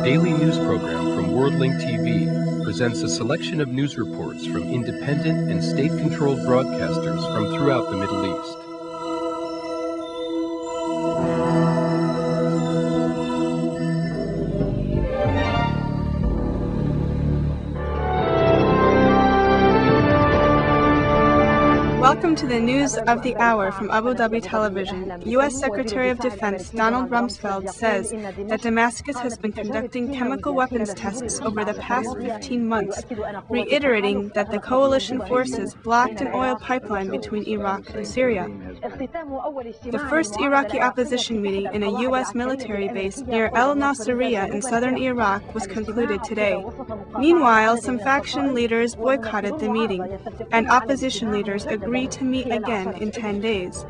daily news program from Worldlink TV presents a selection of news reports from independent and state-controlled broadcasters from throughout the Middle East. Welcome to the news of the hour from Abu Dhabi Television. U.S. Secretary of Defense Donald Rumsfeld says that Damascus has been conducting chemical weapons tests over the past 15 months, reiterating that the coalition forces blocked an oil pipeline between Iraq and Syria. The first Iraqi opposition meeting in a U.S. military base near El Nasiriyah in southern Iraq was concluded today. Meanwhile, some faction leaders boycotted the meeting, and opposition leaders agreed to meet again in 10 days.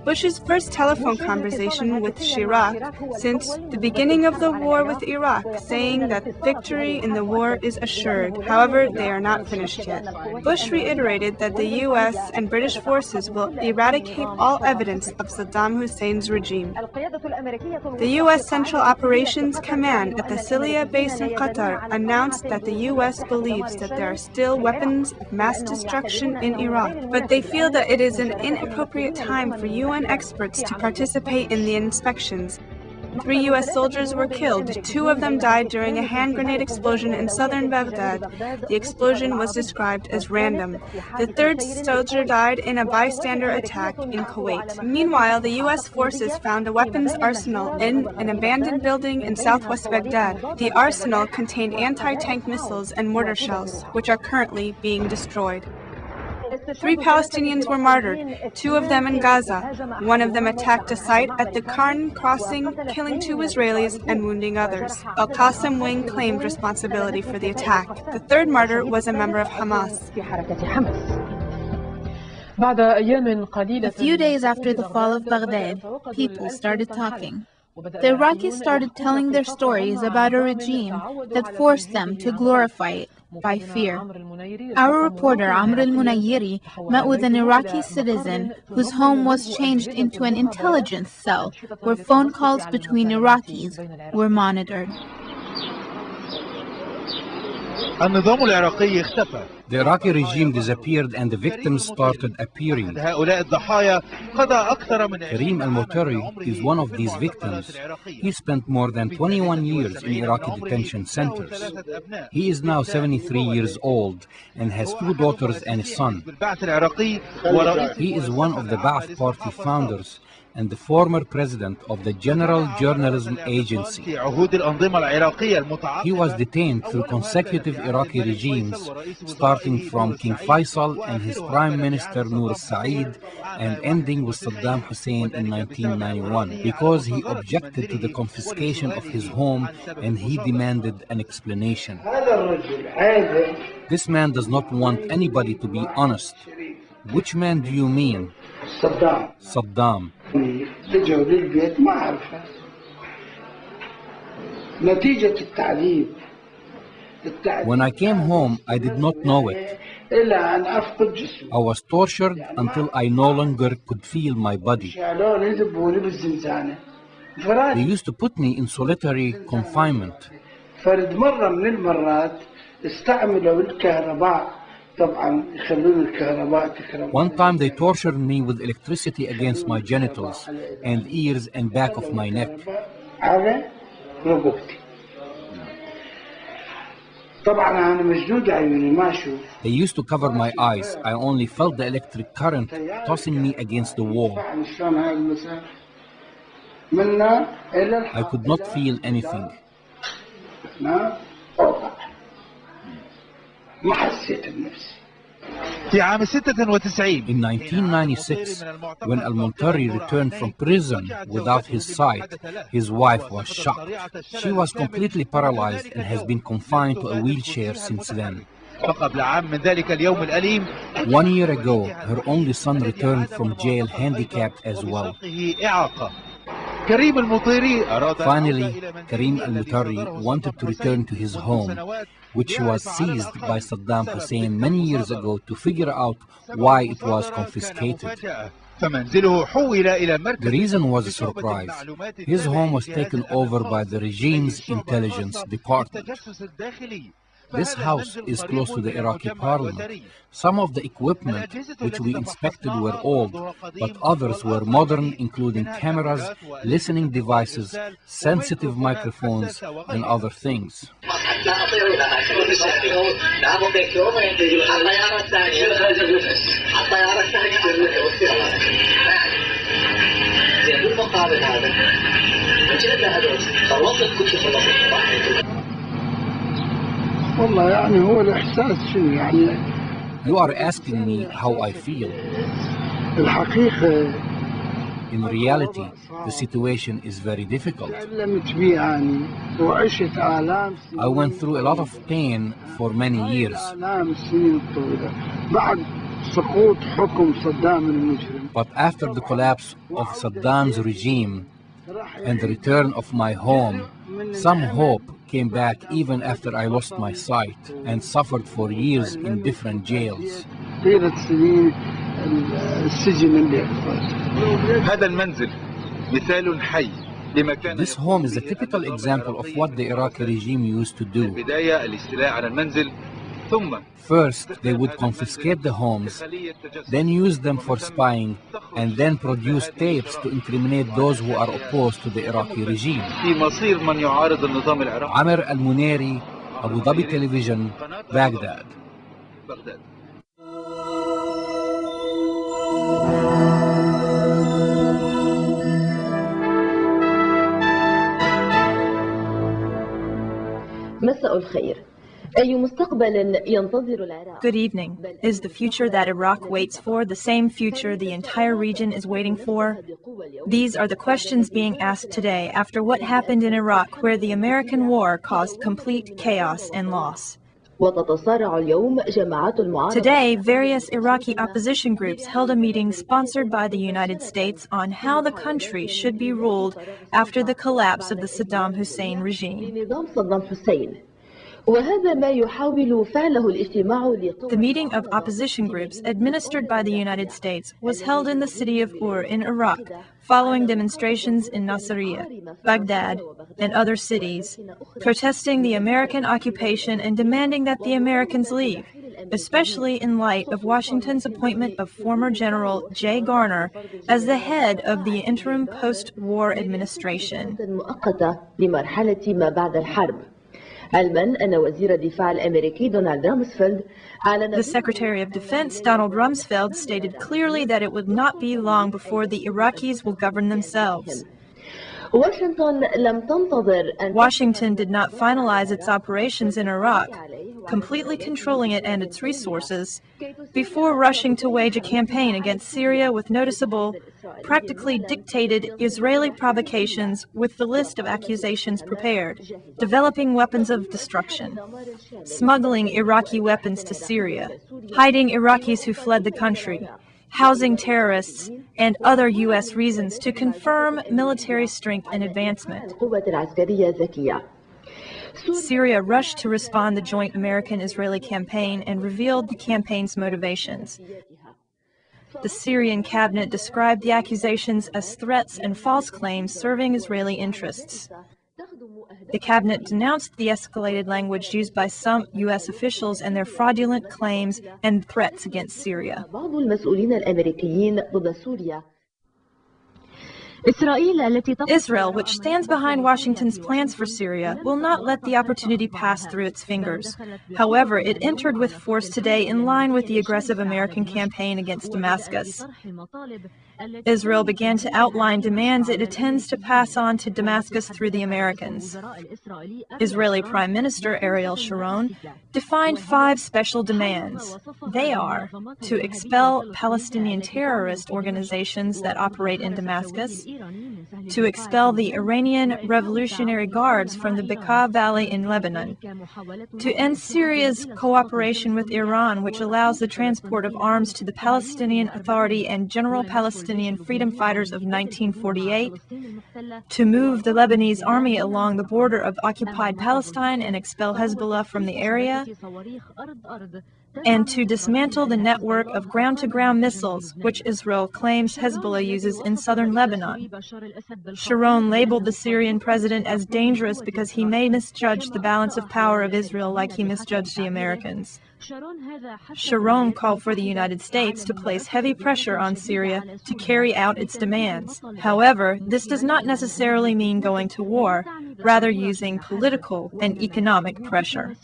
Bush's first telephone conversation with Chirac since the beginning of the war with Iraq, saying that victory in the war is assured. However, they are not finished yet. Bush reiterated that the U.S. and British forces will eradicate all evidence of Saddam Hussein's regime. The U.S. Central Operations Command at the Syria base in Qatar announced that the U.S. believes that there are still weapons of mass destruction in Iraq, but they feel that it is an inappropriate time for UN experts to participate in the inspections. 3 U.S. soldiers were killed. 2 of them died during a hand grenade explosion in southern Baghdad. The explosion was described as random. The 3rd soldier died in a bystander attack in Kuwait. Meanwhile, the U.S. forces found a weapons arsenal in an abandoned building in southwest Baghdad. The arsenal contained anti-tank missiles and mortar shells, which are currently being destroyed. 3 Palestinians were martyred, 2 of them in Gaza. 1 of them attacked a site at the Karn crossing, killing 2 Israelis and wounding others. Al-Qassam wing claimed responsibility for the attack. The 3rd martyr was a member of Hamas. A few days after the fall of Baghdad, people started talking. The Iraqis started telling their stories about a regime that forced them to glorify it by fear. Our reporter Amr al-Munayiri met with an Iraqi citizen whose home was changed into an intelligence cell where phone calls between Iraqis were monitored. The Iraqi regime disappeared and the victims started appearing. Karim al-Mutari is one of these victims. He spent more than 21 years in Iraqi detention centers. He is now 73 years old and has 2 daughters and a son. He is one of the Ba'ath Party founders and the former president of the General Journalism Agency. He was detained through consecutive Iraqi regimes, starting from King Faisal and his Prime Minister Noor al-Said and ending with Saddam Hussein in 1991, because he objected to the confiscation of his home and he demanded an explanation. This man does not want anybody to be honest. Which man do you mean? Saddam. When I came home, I did not know it. I was tortured until I no longer could feel my body. They used to put me in solitary confinement. One time they tortured me with electricity against my genitals and ears and back of my neck. They used to cover my eyes. I only felt the electric current tossing me against the wall. I could not feel anything. In 1996, when al-Muntari returned from prison without his sight, his wife was shocked. She was completely paralyzed and has been confined to a wheelchair since then. 1 year ago, her only son returned from jail handicapped as well. Finally, Karim al-Mutari wanted to return to his home, which was seized by Saddam Hussein many years ago to figure out why it was confiscated. The reason was a surprise. His home was taken over by the regime's intelligence department. This house is close to the Iraqi parliament. Some of the equipment which we inspected were old, but others were modern, including cameras, listening devices, sensitive microphones, and other things. You are asking me how I feel. In reality, the situation is very difficult. I went through a lot of pain for many years. But after the collapse of Saddam's regime and the return of my home, some hope came back even after I lost my sight and suffered for years in different jails. This home is a typical example of what the Iraqi regime used to do. First, they would confiscate the homes, then use them for spying, and then produce tapes to incriminate those who are opposed to the Iraqi regime. Amir Al-Muneri, Abu Dhabi Television, Baghdad. مساء الخير. Good evening. Is the future that Iraq waits for the same future the entire region is waiting for? These are the questions being asked today after what happened in Iraq, where the American war caused complete chaos and loss. Today, various Iraqi opposition groups held a meeting sponsored by the United States on how the country should be ruled after the collapse of the Saddam Hussein regime. The meeting of opposition groups administered by the United States was held in the city of Ur in Iraq, following demonstrations in Nasiriyah, Baghdad, and other cities, protesting the American occupation and demanding that the Americans leave, especially in light of Washington's appointment of former General Jay Garner as the head of the interim post-war administration. The Secretary of Defense, Donald Rumsfeld, stated clearly that it would not be long before the Iraqis will govern themselves. Washington did not finalize its operations in Iraq, completely controlling it and its resources, before rushing to wage a campaign against Syria with noticeable, practically dictated Israeli provocations with the list of accusations prepared, developing weapons of destruction, smuggling Iraqi weapons to Syria, hiding Iraqis who fled the country, housing terrorists, and other U.S. reasons to confirm military strength and advancement. Syria rushed to respond to the joint American-Israeli campaign and revealed the campaign's motivations. The Syrian cabinet described the accusations as threats and false claims serving Israeli interests. The cabinet denounced the escalated language used by some U.S. officials and their fraudulent claims and threats against Syria. Israel, which stands behind Washington's plans for Syria, will not let the opportunity pass through its fingers. However, it entered with force today in line with the aggressive American campaign against Damascus. Israel began to outline demands it intends to pass on to Damascus through the Americans. Israeli Prime Minister Ariel Sharon defined 5 special demands. They are to expel Palestinian terrorist organizations that operate in Damascus, to expel the Iranian Revolutionary Guards from the Bekaa Valley in Lebanon, to end Syria's cooperation with Iran, which allows the transport of arms to the Palestinian Authority and General Palestinian Freedom Fighters of 1948, to move the Lebanese army along the border of occupied Palestine and expel Hezbollah from the area, and to dismantle the network of ground-to-ground missiles which Israel claims Hezbollah uses in southern Lebanon. Sharon labeled the Syrian president as dangerous because he may misjudge the balance of power of Israel like he misjudged the Americans. Sharon called for the United States to place heavy pressure on Syria to carry out its demands. However, this does not necessarily mean going to war, rather using political and economic pressure.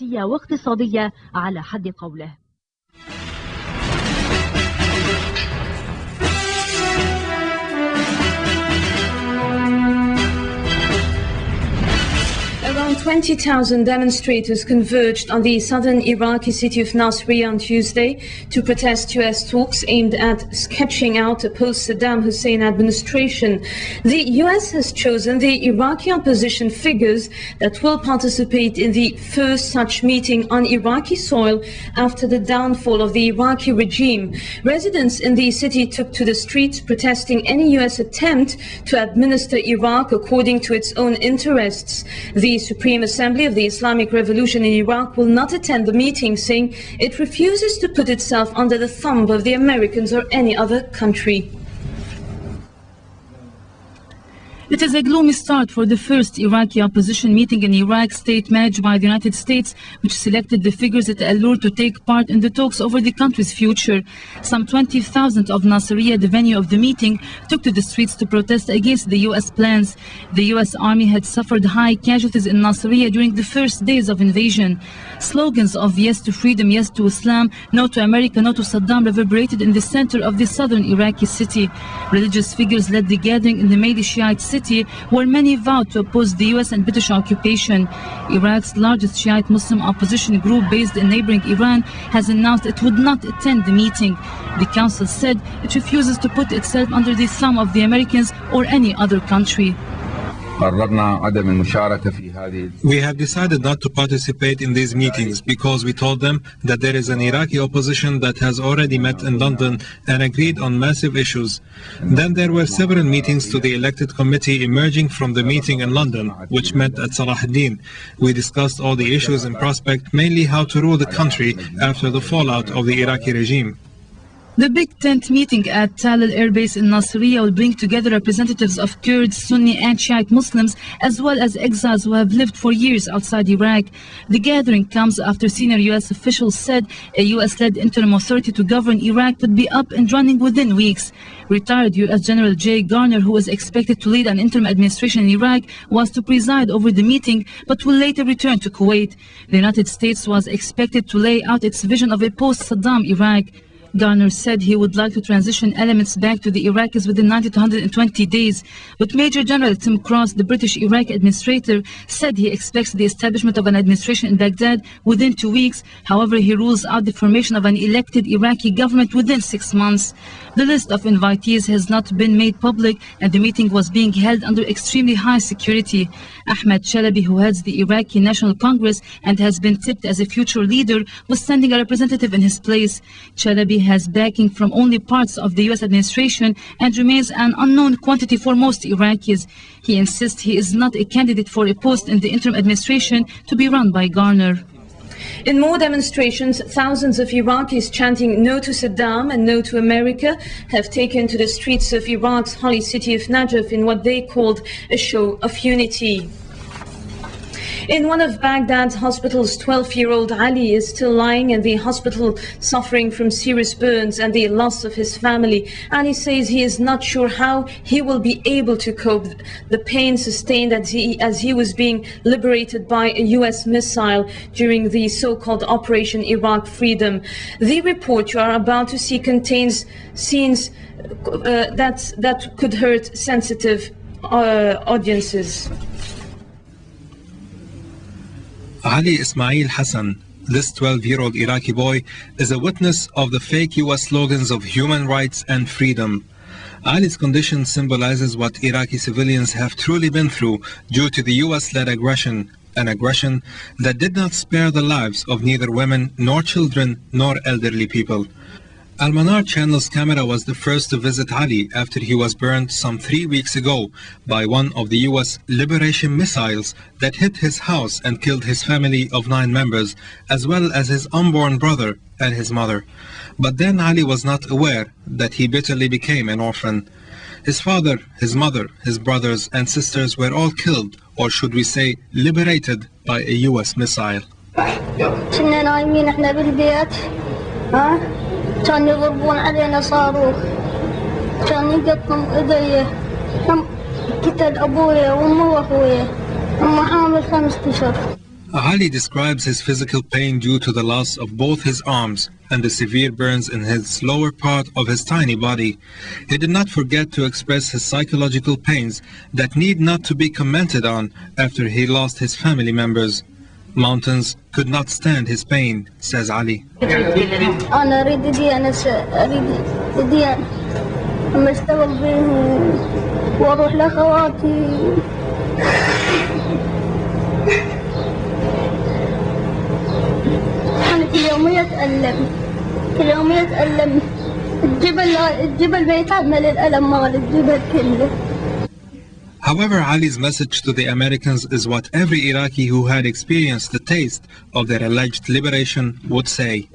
Around 20,000 demonstrators converged on the southern Iraqi city of Nasiriyah on Tuesday to protest U.S. talks aimed at sketching out a post-Saddam Hussein administration. The U.S. has chosen the Iraqi opposition figures that will participate in the first such meeting on Iraqi soil after the downfall of the Iraqi regime. Residents in the city took to the streets protesting any U.S. attempt to administer Iraq according to its own interests. The Supreme Assembly of the Islamic Revolution in Iraq will not attend the meeting, saying it refuses to put itself under the thumb of the Americans or any other country. It is a gloomy start for the first Iraqi opposition meeting in Iraq, state managed by the United States, which selected the figures it allured to take part in the talks over the country's future. Some 20,000 of Nasiriyah, the venue of the meeting, took to the streets to protest against the U.S. plans. The U.S. Army had suffered high casualties in Nasiriyah during the first days of invasion. Slogans of yes to freedom, yes to Islam, no to America, no to Saddam reverberated in the center of the southern Iraqi city. Religious figures led the gathering in the mainly Shiite city, where many vowed to oppose the U.S. and British occupation. Iraq's largest Shiite Muslim opposition group based in neighboring Iran has announced it would not attend the meeting. The council said it refuses to put itself under the thumb of the Americans or any other country. We have decided not to participate in these meetings because we told them that there is an Iraqi opposition that has already met in London and agreed on massive issues. Then there were several meetings to the elected committee emerging from the meeting in London, which met at Salah ad-Din. We discussed all the issues in prospect, mainly how to rule the country after the fallout of the Iraqi regime. The big tent meeting at Tal Air Base in Nasiriyah will bring together representatives of Kurds, Sunni and Shiite Muslims, as well as exiles who have lived for years outside Iraq. The gathering comes after senior U.S. officials said a U.S.-led interim authority to govern Iraq would be up and running within weeks. Retired U.S. General Jay Garner, who was expected to lead an interim administration in Iraq, was to preside over the meeting, but will later return to Kuwait. The United States was expected to lay out its vision of a post-Saddam Iraq. Garner said he would like to transition elements back to the Iraqis within 90 to 120 days. But Major General Tim Cross, the British Iraqi administrator, said he expects the establishment of an administration in Baghdad within 2 weeks. However, he rules out the formation of an elected Iraqi government within 6 months. The list of invitees has not been made public, and the meeting was being held under extremely high security. Ahmed Chalabi, who heads the Iraqi National Congress and has been tipped as a future leader, was sending a representative in his place. Chalabi has backing from only parts of the U.S. administration and remains an unknown quantity for most Iraqis. He insists he is not a candidate for a post in the interim administration to be run by Garner. In more demonstrations, thousands of Iraqis chanting no to Saddam and no to America have taken to the streets of Iraq's holy city of Najaf in what they called a show of unity. In one of Baghdad's hospitals, 12-year-old Ali is still lying in the hospital suffering from serious burns and the loss of his family. Ali says he is not sure how he will be able to cope the pain sustained as he was being liberated by a U.S. missile during the so-called Operation Iraq Freedom. The report you are about to see contains scenes that could hurt sensitive audiences. Ali Ismail Hassan, this 12-year-old Iraqi boy, is a witness of the fake U.S. slogans of human rights and freedom. Ali's condition symbolizes what Iraqi civilians have truly been through due to the U.S.-led aggression, an aggression that did not spare the lives of neither women nor children nor elderly people. Al-Manar channel's camera was the first to visit Ali after he was burned some 3 weeks ago by one of the U.S. Liberation missiles that hit his house and killed his family of 9 members, as well as his unborn brother and his mother. But then Ali was not aware that he bitterly became an orphan. His father, his mother, his brothers and sisters were all killed, or should we say liberated, by a U.S. missile. كنا نايمين احنا بالبيت كان يضربون علينا صاروخ كان يقطم ايدي قتل ابويا وامي واخويا امي حامل 5 أشهر. Ali describes his physical pain due to the loss of both his arms and the severe burns in his lower part of his tiny body. He did not forget to express his psychological pains that need not to be commented on after he lost his family members. Mountains could not stand his pain, says Ali. أنا أريد ديان أما أشتغل به وأروح لأخواتي أنا كل يوم يتألم الجبل بيتعمل الألم مال الجبل كله. However, Ali's message to the Americans is what every Iraqi who had experienced the taste of their alleged liberation would say.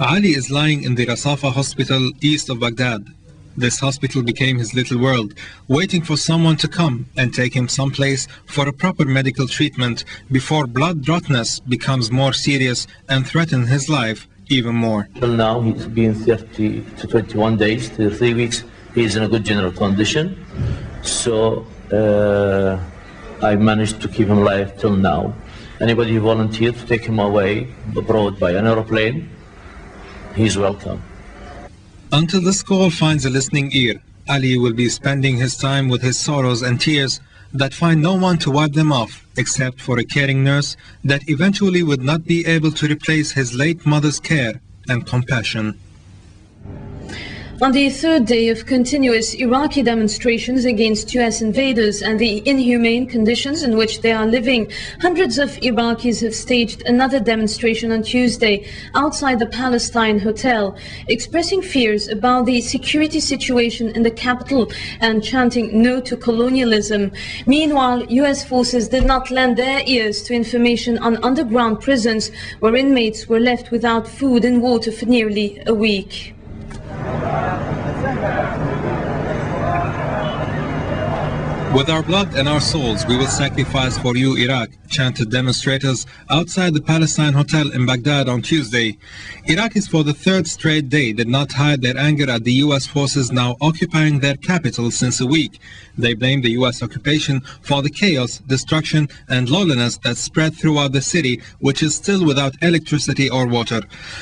Ali is lying in the Rasafa hospital east of Baghdad. This hospital became his little world, waiting for someone to come and take him someplace for a proper medical treatment before blood rottenness becomes more serious and threatens his life even more. Till now, he's been 30 to 21 days, to 3 weeks. He's in a good general condition. So I managed to keep him alive till now. Anybody who volunteered to take him away abroad by an aeroplane, he's welcome. Until this call finds a listening ear, Ali will be spending his time with his sorrows and tears that find no one to wipe them off except for a caring nurse that eventually would not be able to replace his late mother's care and compassion. On the third day of continuous Iraqi demonstrations against U.S. invaders and the inhumane conditions in which they are living, hundreds of Iraqis have staged another demonstration on Tuesday outside the Palestine Hotel, expressing fears about the security situation in the capital and chanting no to colonialism. Meanwhile, U.S. forces did not lend their ears to information on underground prisons where inmates were left without food and water for nearly a week. With our blood and our souls, we will sacrifice for you, Iraq, chanted demonstrators outside the Palestine Hotel in Baghdad on Tuesday. Iraqis for the third straight day did not hide their anger at the U.S. forces now occupying their capital since a week. They blamed the U.S. occupation for the chaos, destruction and lawlessness that spread throughout the city, which is still without electricity or water.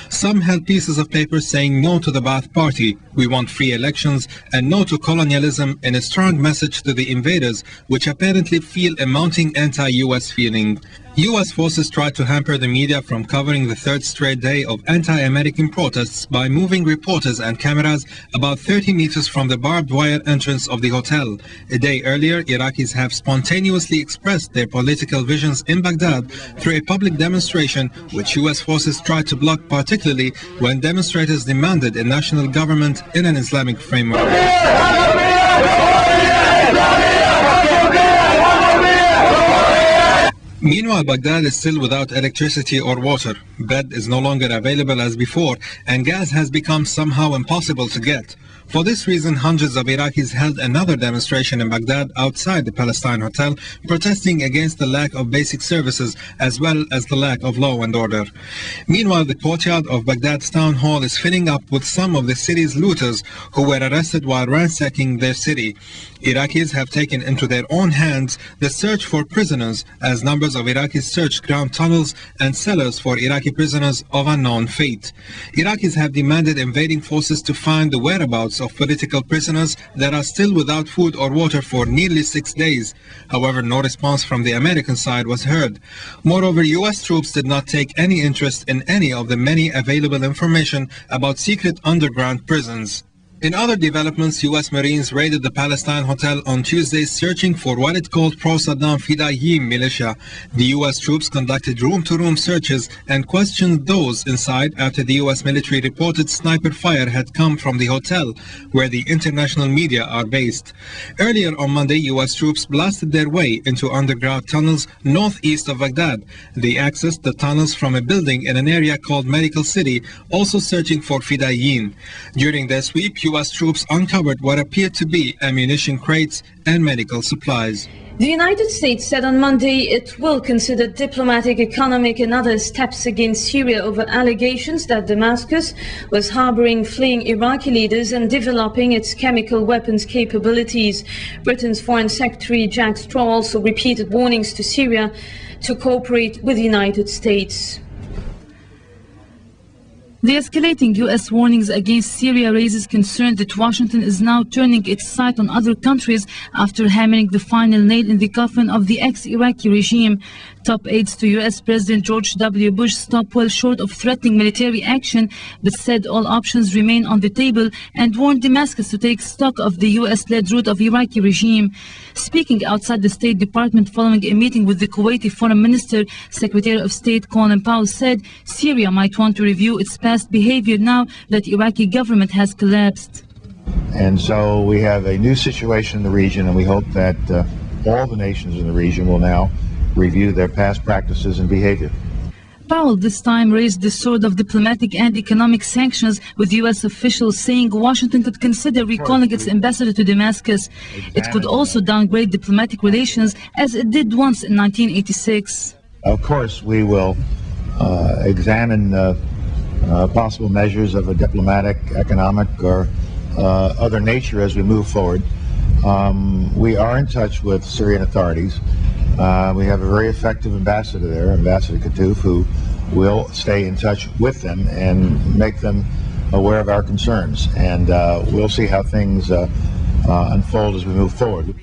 Some held pieces of paper saying no to the Ba'ath Party, we want free elections, and no to colonialism, in a strong message to the invaders, which apparently feel a mounting anti-U.S. feeling. U.S. forces tried to hamper the media from covering the third straight day of anti-American protests by moving reporters and cameras about 30 meters from the barbed wire entrance of the hotel. A day earlier, Iraqis have spontaneously expressed their political visions in Baghdad through a public demonstration, which U.S. forces tried to block, particularly when demonstrators demanded a national government in an Islamic framework. Meanwhile, Baghdad is still without electricity or water. Bread is no longer available as before, and gas has become somehow impossible to get. For this reason, hundreds of Iraqis held another demonstration in Baghdad outside the Palestine Hotel, protesting against the lack of basic services as well as the lack of law and order. Meanwhile, the courtyard of Baghdad's town hall is filling up with some of the city's looters who were arrested while ransacking their city. Iraqis have taken into their own hands the search for prisoners, as numbers of Iraqis search ground tunnels and cellars for Iraqi prisoners of unknown fate. Iraqis have demanded invading forces to find the whereabouts of political prisoners that are still without food or water for nearly 6 days. However, no response from the American side was heard. Moreover, U.S. troops did not take any interest in any of the many available information about secret underground prisons. In other developments, U.S. Marines raided the Palestine hotel on Tuesday, searching for what it called pro-Saddam Fedayeen militia. The U.S. troops conducted room-to-room searches and questioned those inside after the U.S. military reported sniper fire had come from the hotel, where the international media are based. Earlier on Monday, U.S. troops blasted their way into underground tunnels northeast of Baghdad. They accessed the tunnels from a building in an area called Medical City, also searching for Fedayeen. During their sweep, U.S. troops uncovered what appeared to be ammunition crates and medical supplies. The United States said on Monday it will consider diplomatic, economic and other steps against Syria over allegations that Damascus was harboring fleeing Iraqi leaders and developing its chemical weapons capabilities. Britain's Foreign Secretary Jack Straw also repeated warnings to Syria to cooperate with the United States. The escalating U.S. warnings against Syria raises concern that Washington is now turning its sight on other countries after hammering the final nail in the coffin of the ex-Iraqi regime. Top aides to U.S. President George W. Bush stopped well short of threatening military action, but said all options remain on the table and warned Damascus to take stock of the U.S.-led route of Iraqi regime. Speaking outside the State Department following a meeting with the Kuwaiti Foreign Minister, Secretary of State Colin Powell said Syria might want to review its past behavior now that the Iraqi government has collapsed. And so we have a new situation in the region, and we hope that all the nations in the region will now review their past practices and behavior. Powell this time raised the sword of diplomatic and economic sanctions, with U.S. officials saying Washington could consider recalling its ambassador to Damascus. It could also downgrade diplomatic relations as it did once in 1986. Of course, we will examine possible measures of a diplomatic, economic, or other nature as we move forward. We are in touch with Syrian authorities. We have a very effective ambassador there, Ambassador Katouf, who will stay in touch with them and make them aware of our concerns. And we'll see how things unfold as we move forward.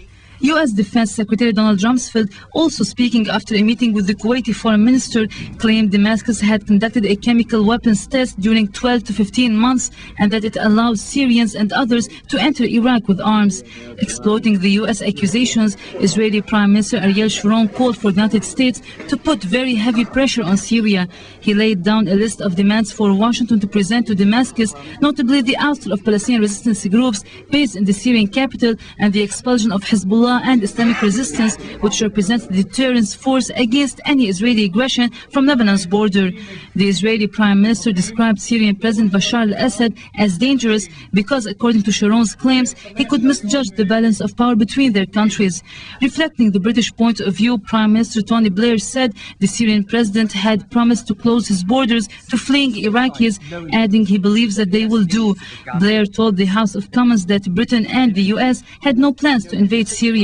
U.S. Defense Secretary Donald Rumsfeld, also speaking after a meeting with the Kuwaiti Foreign Minister, claimed Damascus had conducted a chemical weapons test during 12 to 15 months and that it allowed Syrians and others to enter Iraq with arms. Exploiting the U.S. accusations, Israeli Prime Minister Ariel Sharon called for the United States to put very heavy pressure on Syria. He laid down a list of demands for Washington to present to Damascus, notably the ouster of Palestinian resistance groups based in the Syrian capital and the expulsion of Hezbollah and Islamic resistance, which represents the deterrence force against any Israeli aggression from Lebanon's border. The Israeli Prime Minister described Syrian President Bashar al-Assad as dangerous because, according to Sharon's claims, he could misjudge the balance of power between their countries. Reflecting the British point of view, Prime Minister Tony Blair said the Syrian president had promised to close his borders to fleeing Iraqis, adding he believes that they will do. Blair told the House of Commons that Britain and the U.S. had no plans to invade Syria.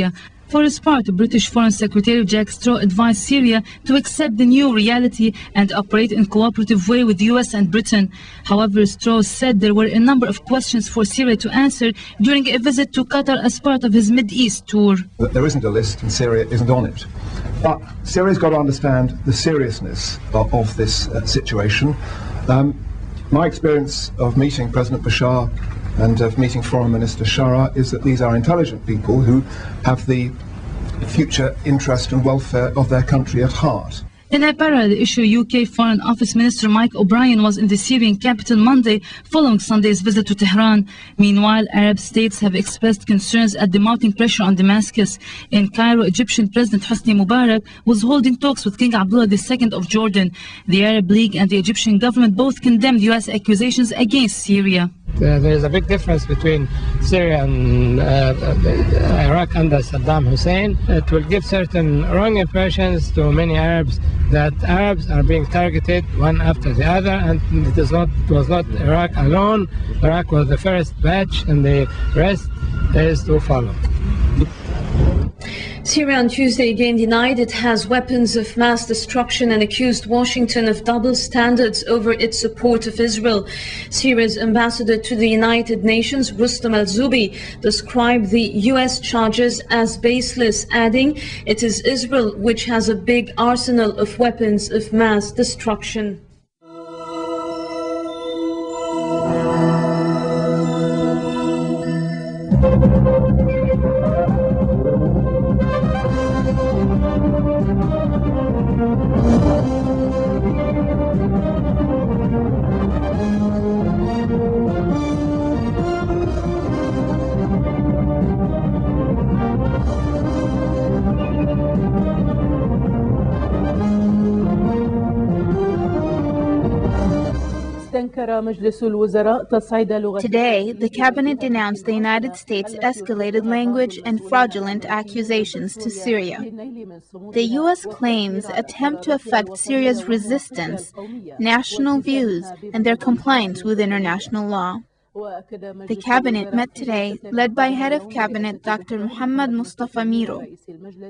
For his part, British Foreign Secretary Jack Straw advised Syria to accept the new reality and operate in cooperative way with the U.S. and Britain. However, Straw said there were a number of questions for Syria to answer during a visit to Qatar as part of his Mid-East tour. There isn't a list and Syria isn't on it. But Syria's got to understand the seriousness of this situation. My experience of meeting President Bashar and of meeting Foreign Minister Shara is that these are intelligent people who have the future interest and welfare of their country at heart. In a parallel issue, UK Foreign Office Minister Mike O'Brien was in the Syrian capital Monday following Sunday's visit to Tehran. Meanwhile, Arab states have expressed concerns at the mounting pressure on Damascus. In Cairo, Egyptian President Hosni Mubarak was holding talks with King Abdullah II of Jordan. The Arab League and the Egyptian government both condemned U.S. accusations against Syria. There is a big difference between Syria and Iraq under Saddam Hussein. It will give certain wrong impressions to many Arabs that Arabs are being targeted one after the other, and it was not Iraq alone. Iraq was the first batch and the rest is to follow. Syria on Tuesday again denied it has weapons of mass destruction and accused Washington of double standards over its support of Israel. Syria's ambassador to the United Nations, Rustam al-Zubi, described the U.S. charges as baseless, adding, "It is Israel which has a big arsenal of weapons of mass destruction." Today, the cabinet denounced the United States' escalated language and fraudulent accusations to Syria. The U.S. claims attempt to affect Syria's resistance, national views, and their compliance with international law. The cabinet met today, led by Head of Cabinet Dr. Muhammad Mustafa Miro.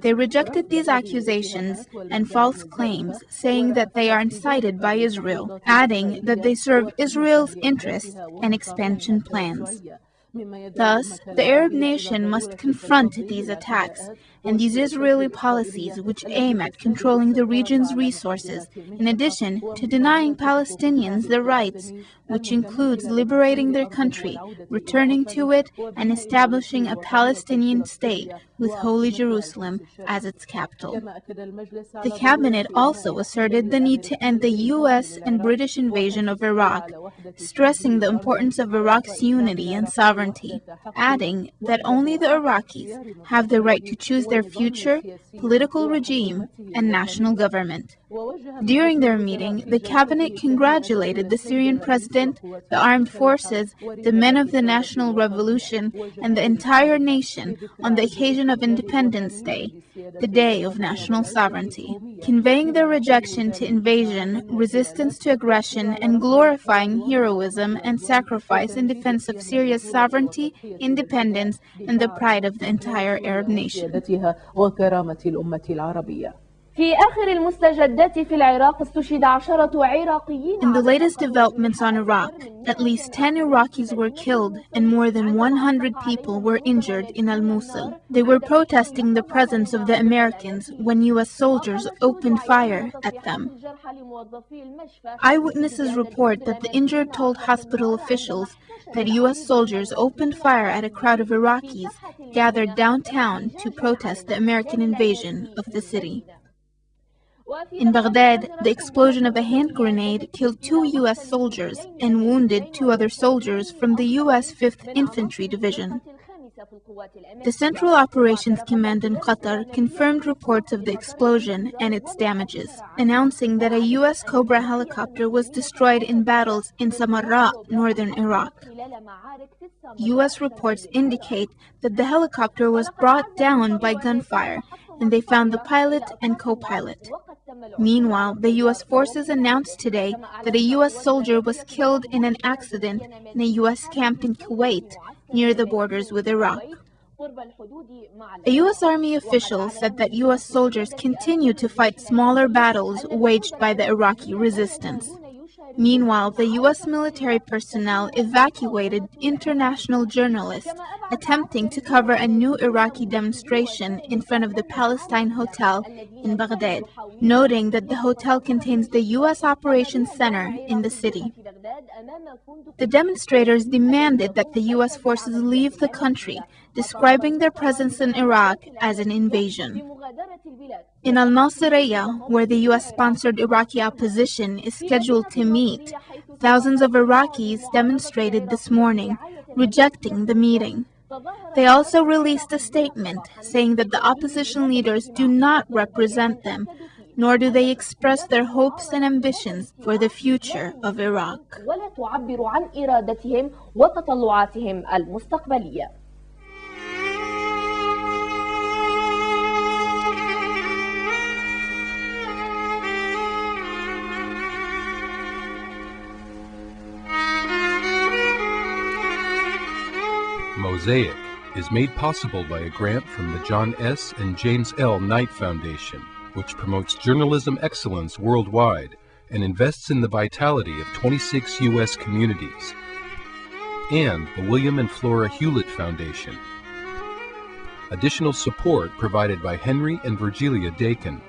They rejected these accusations and false claims, saying that they are incited by Israel, adding that they serve Israel's interests and expansion plans. Thus, the Arab nation must confront these attacks and these Israeli policies which aim at controlling the region's resources, in addition to denying Palestinians their rights, which includes liberating their country, returning to it, and establishing a Palestinian state with Holy Jerusalem as its capital. The cabinet also asserted the need to end the U.S. and British invasion of Iraq, stressing the importance of Iraq's unity and sovereignty, adding that only the Iraqis have the right to choose their future, political regime, and national government. During their meeting, the cabinet congratulated the Syrian president, the armed forces, the men of the national revolution, and the entire nation on the occasion of Independence Day, the day of national sovereignty, conveying their rejection to invasion, resistance to aggression, and glorifying heroism and sacrifice in defense of Syria's sovereignty, independence, and the pride of the entire Arab nation. In the latest developments on Iraq, at least 10 Iraqis were killed and more than 100 people were injured in Al-Mosul. They were protesting the presence of the Americans when U.S. soldiers opened fire at them. Eyewitnesses report that the injured told hospital officials that U.S. soldiers opened fire at a crowd of Iraqis gathered downtown to protest the American invasion of the city. In Baghdad, the explosion of a hand grenade killed 2 U.S. soldiers and wounded 2 other soldiers from the U.S. 5th Infantry Division. The Central Operations Command in Qatar confirmed reports of the explosion and its damages, announcing that a U.S. Cobra helicopter was destroyed in battles in Samarra, northern Iraq. U.S. reports indicate that the helicopter was brought down by gunfire, and they found the pilot and co-pilot. Meanwhile, the U.S. forces announced today that a U.S. soldier was killed in an accident in a U.S. camp in Kuwait, near the borders with Iraq. A U.S. Army official said that U.S. soldiers continue to fight smaller battles waged by the Iraqi resistance. Meanwhile, the U.S. military personnel evacuated international journalists attempting to cover a new Iraqi demonstration in front of the Palestine Hotel in Baghdad, noting that the hotel contains the U.S. Operations Center in the city. The demonstrators demanded that the U.S. forces leave the country, describing their presence in Iraq as an invasion. In Al-Nasiriyah, where the U.S.-sponsored Iraqi opposition is scheduled to meet, thousands of Iraqis demonstrated this morning, rejecting the meeting. They also released a statement saying that the opposition leaders do not represent them, nor do they express their hopes and ambitions for the future of Iraq. Mosaic, is made possible by a grant from the John S. and James L. Knight Foundation, which promotes journalism excellence worldwide and invests in the vitality of 26 U.S. communities, and the William and Flora Hewlett Foundation. Additional support provided by Henry and Virgilia Dakin.